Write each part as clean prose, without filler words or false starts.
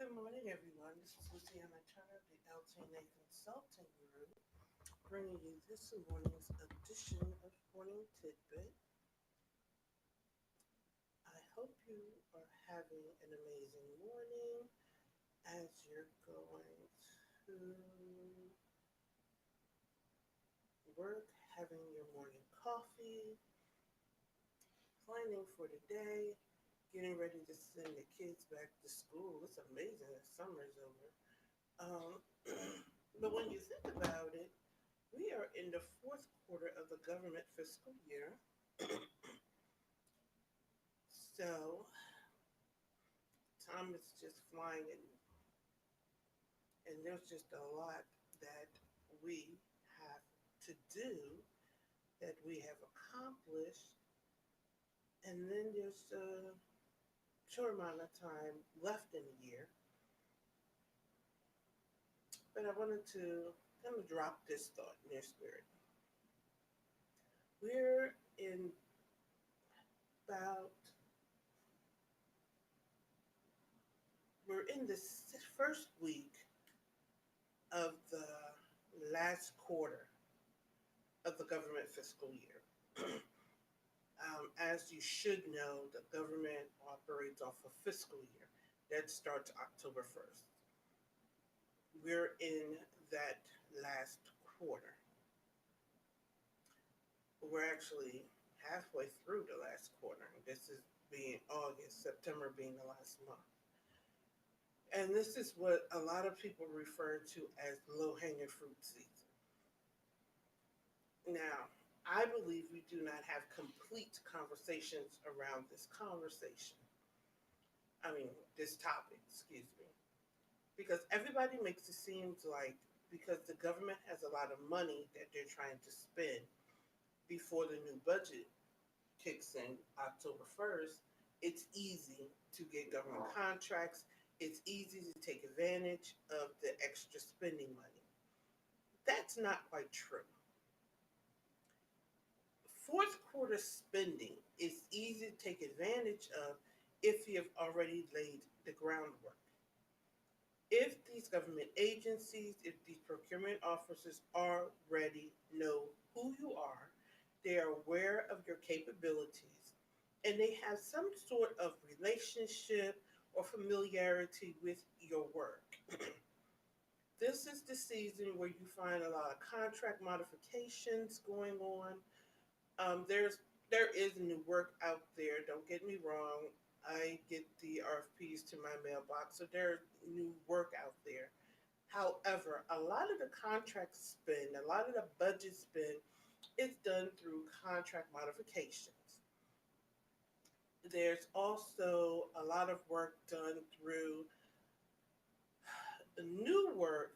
Good morning, everyone. This is Luciana Turner of the LT&A Consulting Group, bringing you this morning's edition of Morning Tidbit. I hope you are having an amazing morning as you're going to work, having your morning coffee, planning for the day, getting ready to send the kids back to school. It's amazing that summer's over. Um, but when you think about it, we are in the fourth quarter of the government fiscal year. So time is just flying, and there's just a lot that we have to do, that we have accomplished, and then there's a short amount of time left in the year. But I wanted to kind of drop this thought in your spirit. We're in about we're in the first week of the last quarter of the government fiscal year. As you should know, the government operates off a fiscal year that starts October 1st. We're in that last quarter. We're actually halfway through the last quarter. This is being August, September being the last month. And this is what a lot of people refer to as low-hanging fruit season. Now, I believe we do not have complete conversations around this conversation. This topic, excuse me. Because everybody makes it seem like because the government has a lot of money that they're trying to spend before the new budget kicks in October 1st, it's easy to get government contracts. It's easy to take advantage of the extra spending money. That's not quite true. Fourth quarter spending is easy to take advantage of if you have already laid the groundwork. If these government agencies, if these procurement officers already know who you are, they are aware of your capabilities, and they have some sort of relationship or familiarity with your work. This is the season where you find a lot of contract modifications going on. There is new work out there. Don't get me wrong. I get the RFPs to my mailbox, so there's new work out there. However, a lot of the contract spend, a lot of the budget spend is done through contract modifications. There's also a lot of work done through new work,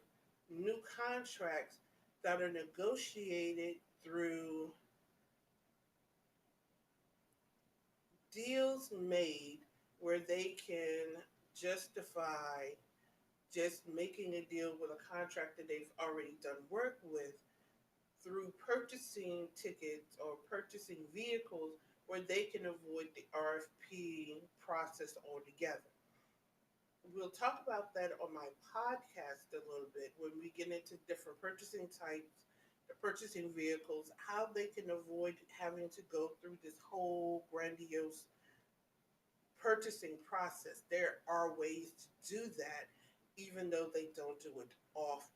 new contracts that are negotiated through deals made where they can justify just making a deal with a contractor they've already done work with through purchasing tickets or purchasing vehicles where they can avoid the RFP process altogether. We'll talk about that on my podcast a little bit when we get into different purchasing types, the purchasing vehicles, how they can avoid having to go through this whole grandiose purchasing process. There are ways to do that, even though they don't do it often.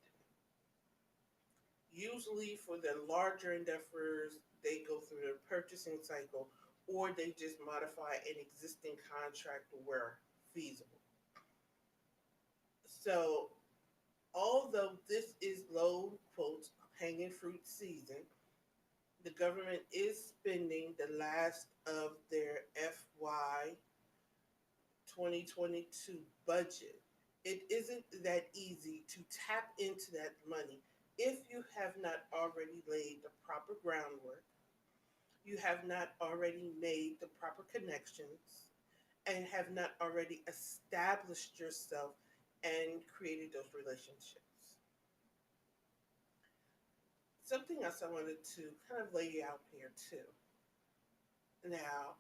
Usually, for the larger endeavors, they go through the purchasing cycle or they just modify an existing contract where feasible. So, although this is low quotes hanging fruit season, the government is spending the last of their FY 2022 budget. It isn't that easy to tap into that money if you have not already laid the proper groundwork, you have not already made the proper connections, and have not already established yourself and created those relationships. Something else I wanted to kind of lay out here too. Now,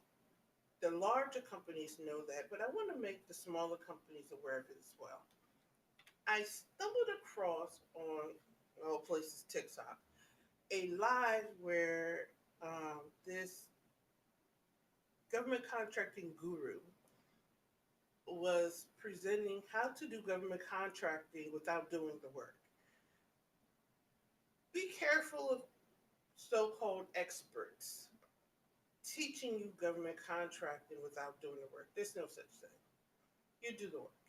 the The larger companies know that, but I want to make the smaller companies aware of it as well. I stumbled across on places TikTok a live where this government contracting guru was presenting how to do government contracting without doing the work. Be careful of so-called experts teaching you government contracting without doing the work. There's no such thing. You do the work.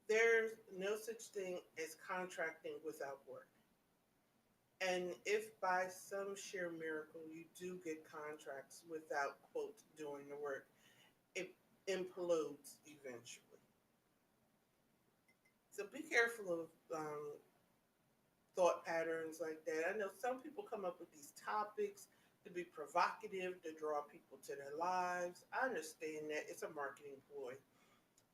There's no such thing as contracting without work. And if by some sheer miracle you do get contracts without, quote, doing the work, it implodes eventually. So be careful of thought patterns like that. I know some people come up with these topics to be provocative, to draw people to their lives. I understand that it's a marketing ploy.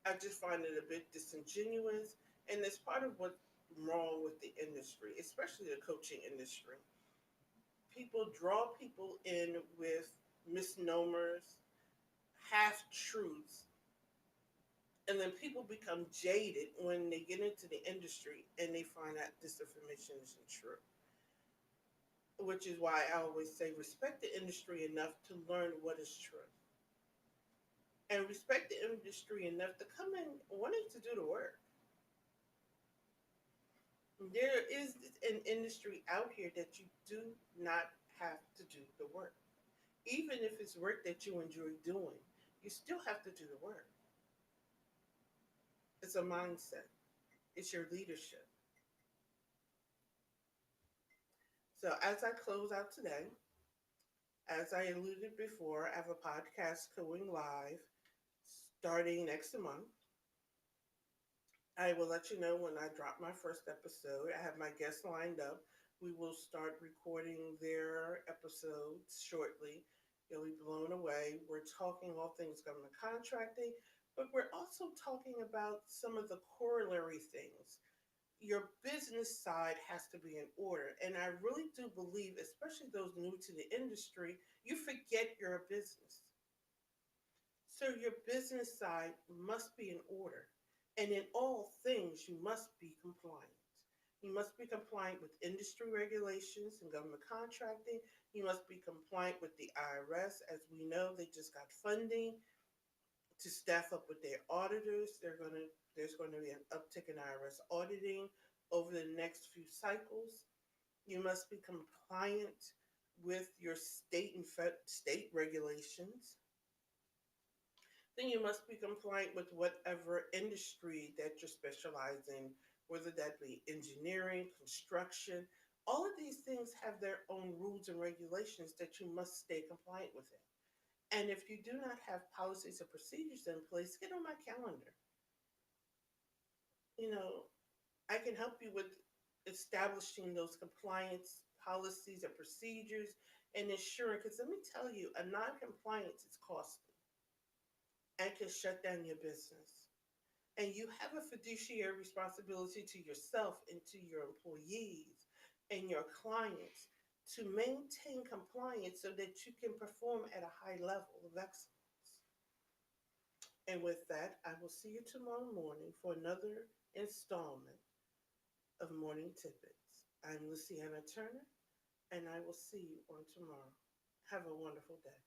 I just find it a bit disingenuous, and it's part of what's wrong with the industry, especially the coaching industry. People draw people in with misnomers, half truths, and then people become jaded when they get into the industry and they find out this information isn't true. Which is why I always say respect the industry enough to learn what is true. And respect the industry enough to come in wanting to do the work. There is an industry out here that you do not have to do the work. Even if it's work that you enjoy doing, you still have to do the work. It's a mindset, it's your leadership. So, as I close out today, as I alluded before, I have a podcast going live starting next month. I will let you know when I drop my first episode. I have my guests lined up. We will start recording their episodes shortly. You'll be blown away. We're talking all things government contracting, but we're also talking about some of the corollary things. Your business side has to be in order. And I really do believe, especially those new to the industry, you forget you're a business. So your business side must be in order. And in all things, you must be compliant. You must be compliant with industry regulations and government contracting. You must be compliant with the IRS. As we know, they just got funding to staff up with their auditors. There's going to be an uptick in IRS auditing over the next few cycles. You must be compliant with your state and state regulations. Then you must be compliant with whatever industry that you're specialized in, whether that be engineering, construction. All of these things have their own rules and regulations that you must stay compliant with it. And if you do not have policies or procedures in place, get on my calendar. You know, I can help you with establishing those compliance policies or procedures and ensuring, because let me tell you, a non-compliance is costly and can shut down your business. And you have a fiduciary responsibility to yourself and to your employees and your clients to maintain compliance so that you can perform at a high level of excellence. And with that, I will see you tomorrow morning for another installment of Morning Tidbits. I'm Luciana Turner, and I will see you on tomorrow. Have a wonderful day.